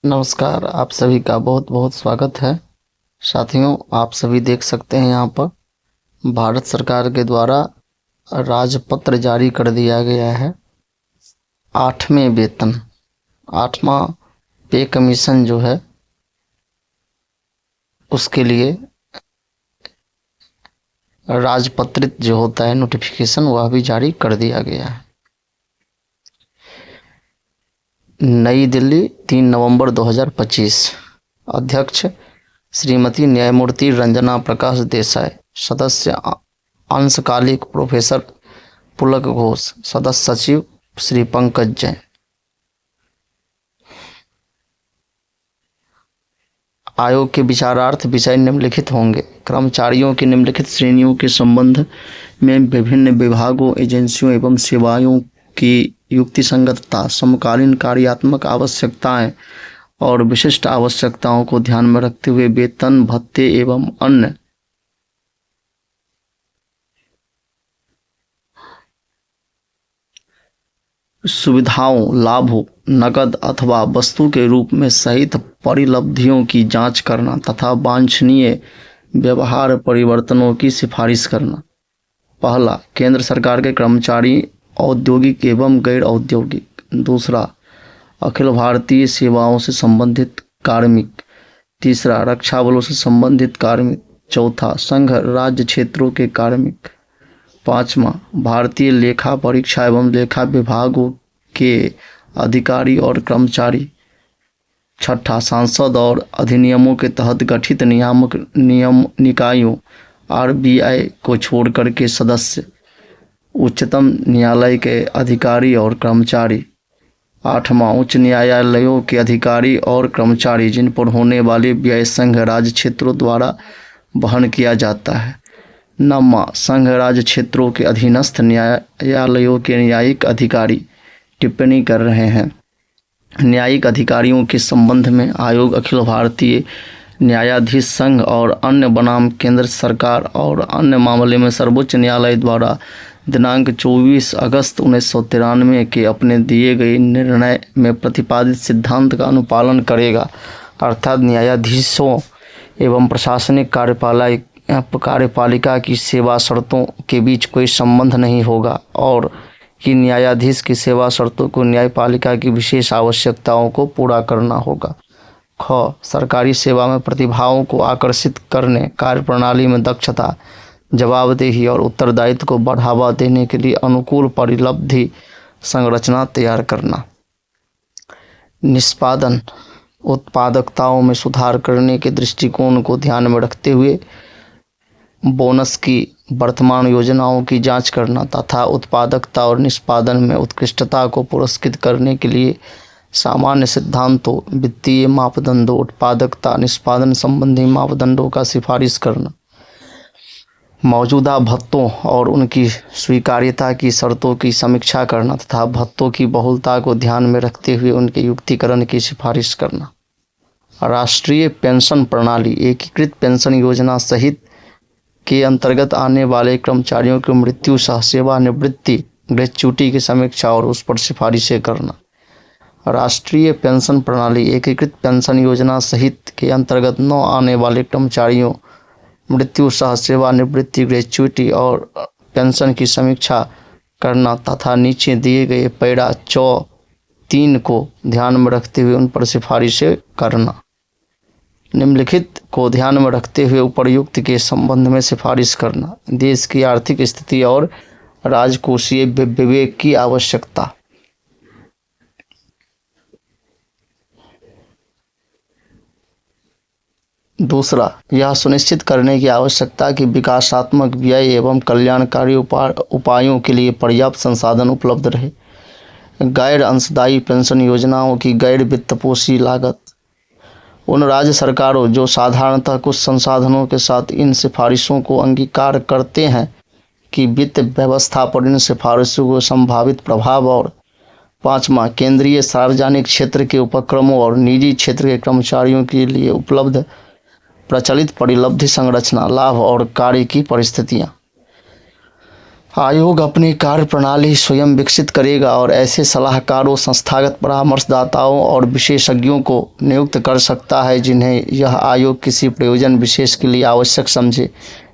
नमस्कार। आप सभी का बहुत बहुत स्वागत है। साथियों, आप सभी देख सकते हैं यहाँ पर भारत सरकार के द्वारा राजपत्र जारी कर दिया गया है। 8वें वेतन 8वां पे कमीशन जो है उसके लिए राजपत्रित जो होता है नोटिफिकेशन वह भी जारी कर दिया गया है। नई दिल्ली 3 नवंबर 2025। अध्यक्ष श्रीमती न्यायमूर्ति रंजना प्रकाश देसाई। सदस्य अंशकालिक प्रोफेसर पुलक घोष। सदस्य सचिव श्री पंकज जैन। आयोग के विचारार्थ विषय निम्नलिखित होंगे। कर्मचारियों की निम्नलिखित श्रेणियों के संबंध में विभिन्न विभागों, एजेंसियों एवं सेवाओं की युक्तिसंगतता, समकालीन कार्यात्मक आवश्यकताएं और विशिष्ट आवश्यकताओं को ध्यान में रखते हुए वेतन, भत्ते एवं अन्य सुविधाओं, लाभों, नकद अथवा वस्तु के रूप में सहित परिलब्धियों की जांच करना तथा वांछनीय व्यवहार परिवर्तनों की सिफारिश करना। पहला, केंद्र सरकार के कर्मचारी, औद्योगिक एवं गैर औद्योगिक। दूसरा, अखिल भारतीय सेवाओं से संबंधित कार्मिक। तीसरा, रक्षा बलों से संबंधित कार्मिक। चौथा, संघ राज्य क्षेत्रों के कार्मिक। पांचवा, भारतीय लेखा परीक्षा एवं लेखा विभागों के अधिकारी और कर्मचारी। छठा, सांसद और अधिनियमों के तहत गठित निकायों आरबीआई को छोड़कर के सदस्य, उच्चतम न्यायालय के अधिकारी और कर्मचारी। आठवां, उच्च न्यायालयों के अधिकारी और कर्मचारी जिन पर होने वाले व्यय संघ राज्य क्षेत्रों द्वारा वहन किया जाता है। नौवां, संघ राज्य क्षेत्रों के अधीनस्थ न्यायालयों के न्यायिक अधिकारी। टिप्पणी कर रहे हैं, न्यायिक अधिकारियों के संबंध में आयोग अखिल भारतीय न्यायाधीश संघ और अन्य बनाम केंद्र सरकार और अन्य मामले में सर्वोच्च न्यायालय द्वारा दिनांक 24 अगस्त 1993 के अपने दिए गए निर्णय में प्रतिपादित सिद्धांत का अनुपालन करेगा, अर्थात न्यायाधीशों एवं प्रशासनिक कार्यपालिका की सेवा शर्तों के बीच कोई संबंध नहीं होगा और कि न्यायाधीश की सेवा शर्तों को न्यायपालिका की विशेष आवश्यकताओं को पूरा करना होगा। ख, सरकारी सेवा में प्रतिभाओं को आकर्षित करने, कार्यप्रणाली में दक्षता, जवाबदेही और उत्तरदायित्व को बढ़ावा देने के लिए अनुकूल परिलब्धि संरचना तैयार करना। निष्पादन, उत्पादकताओं में सुधार करने के दृष्टिकोण को ध्यान में रखते हुए बोनस की वर्तमान योजनाओं की जांच करना तथा उत्पादकता और निष्पादन में उत्कृष्टता को पुरस्कृत करने के लिए सामान्य सिद्धांतों, वित्तीय मापदंडों, उत्पादकता निष्पादन संबंधी मापदंडों का सिफारिश करना। मौजूदा भत्तों और उनकी स्वीकार्यता की शर्तों की समीक्षा करना तथा भत्तों की बहुलता को ध्यान में रखते हुए उनके युक्तिकरण की सिफारिश करना। राष्ट्रीय पेंशन प्रणाली, एकीकृत पेंशन योजना सहित के अंतर्गत आने वाले कर्मचारियों की मृत्यु सह सेवानिवृत्ति ग्रेच्युटी की समीक्षा और उस पर सिफारिशें करना। राष्ट्रीय पेंशन प्रणाली, एकीकृत पेंशन योजना सहित के अंतर्गत न आने वाले कर्मचारियों मृत्यु सह सेवानिवृत्ति ग्रेच्युटी और पेंशन की समीक्षा करना तथा नीचे दिए गए पैरा 3 को ध्यान में रखते हुए उन पर सिफारिशें करना। निम्नलिखित को ध्यान में रखते हुए उपर्युक्त के संबंध में सिफारिश करना। देश की आर्थिक स्थिति और राजकोषीय विवेक की आवश्यकता। दूसरा, यह सुनिश्चित करने की आवश्यकता कि विकासात्मक व्यय एवं कल्याणकारी उपायों के लिए पर्याप्त संसाधन उपलब्ध रहे। गैर अंशदायी पेंशन योजनाओं की गैर वित्तपोषी लागत। उन राज्य सरकारों जो साधारणतः कुछ संसाधनों के साथ इन सिफारिशों को अंगीकार करते हैं कि वित्त व्यवस्था पर इन सिफारिशों को संभावित प्रभाव। और पांचवा, केंद्रीय सार्वजनिक क्षेत्र के उपक्रमों और निजी क्षेत्र के कर्मचारियों के लिए उपलब्ध प्रचलित परिलब्धि संरचना, लाभ और कार्य की परिस्थितियां। आयोग अपनी कार्यप्रणाली स्वयं विकसित करेगा और ऐसे सलाहकारों, संस्थागत परामर्शदाताओं और विशेषज्ञों को नियुक्त कर सकता है जिन्हें यह आयोग किसी प्रयोजन विशेष के लिए आवश्यक समझे।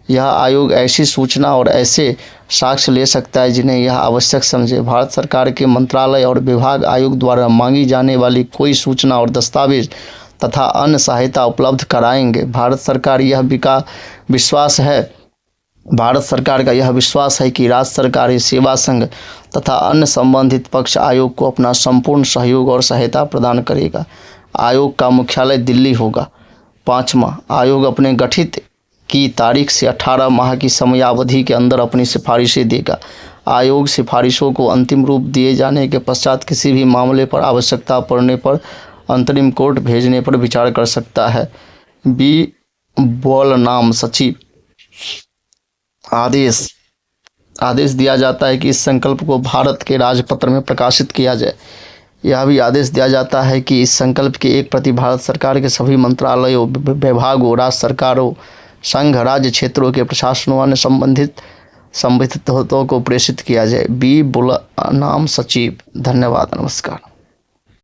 यह आयोग ऐसी सूचना और ऐसे साक्ष्य ले सकता है जिन्हें यह आवश्यक समझे। भारत सरकार के मंत्रालय और विभाग आयोग द्वारा मांगी जाने वाली कोई सूचना और दस्तावेज तथा अन्य सहायता उपलब्ध कराएंगे। भारत सरकार का यह विश्वास है कि राज्य सरकारी सेवा संघ तथा अन्य संबंधित पक्ष आयोग को अपना संपूर्ण सहयोग और सहायता प्रदान करेगा। आयोग का मुख्यालय दिल्ली होगा। 5वां, आयोग अपने गठित की तारीख से 18 माह की समयावधि के अंदर अपनी सिफारिशें देगा। आयोग सिफारिशों को अंतिम रूप दिए जाने के पश्चात किसी भी मामले पर आवश्यकता पड़ने पर अंतरिम कोर्ट भेजने पर विचार कर सकता है। बी बलनाम सचिव आदेश दिया जाता है कि इस संकल्प को भारत के राजपत्र में प्रकाशित किया जाए। यह भी आदेश दिया जाता है कि इस संकल्प की एक प्रति भारत सरकार के सभी मंत्रालयों, विभागों, राज्य सरकारों, संघ, राज्य क्षेत्रों के प्रशासनों, अन्य संबंधित हितों को प्रेषित किया जाए। बी बलनाम सचिव। धन्यवाद, नमस्कार।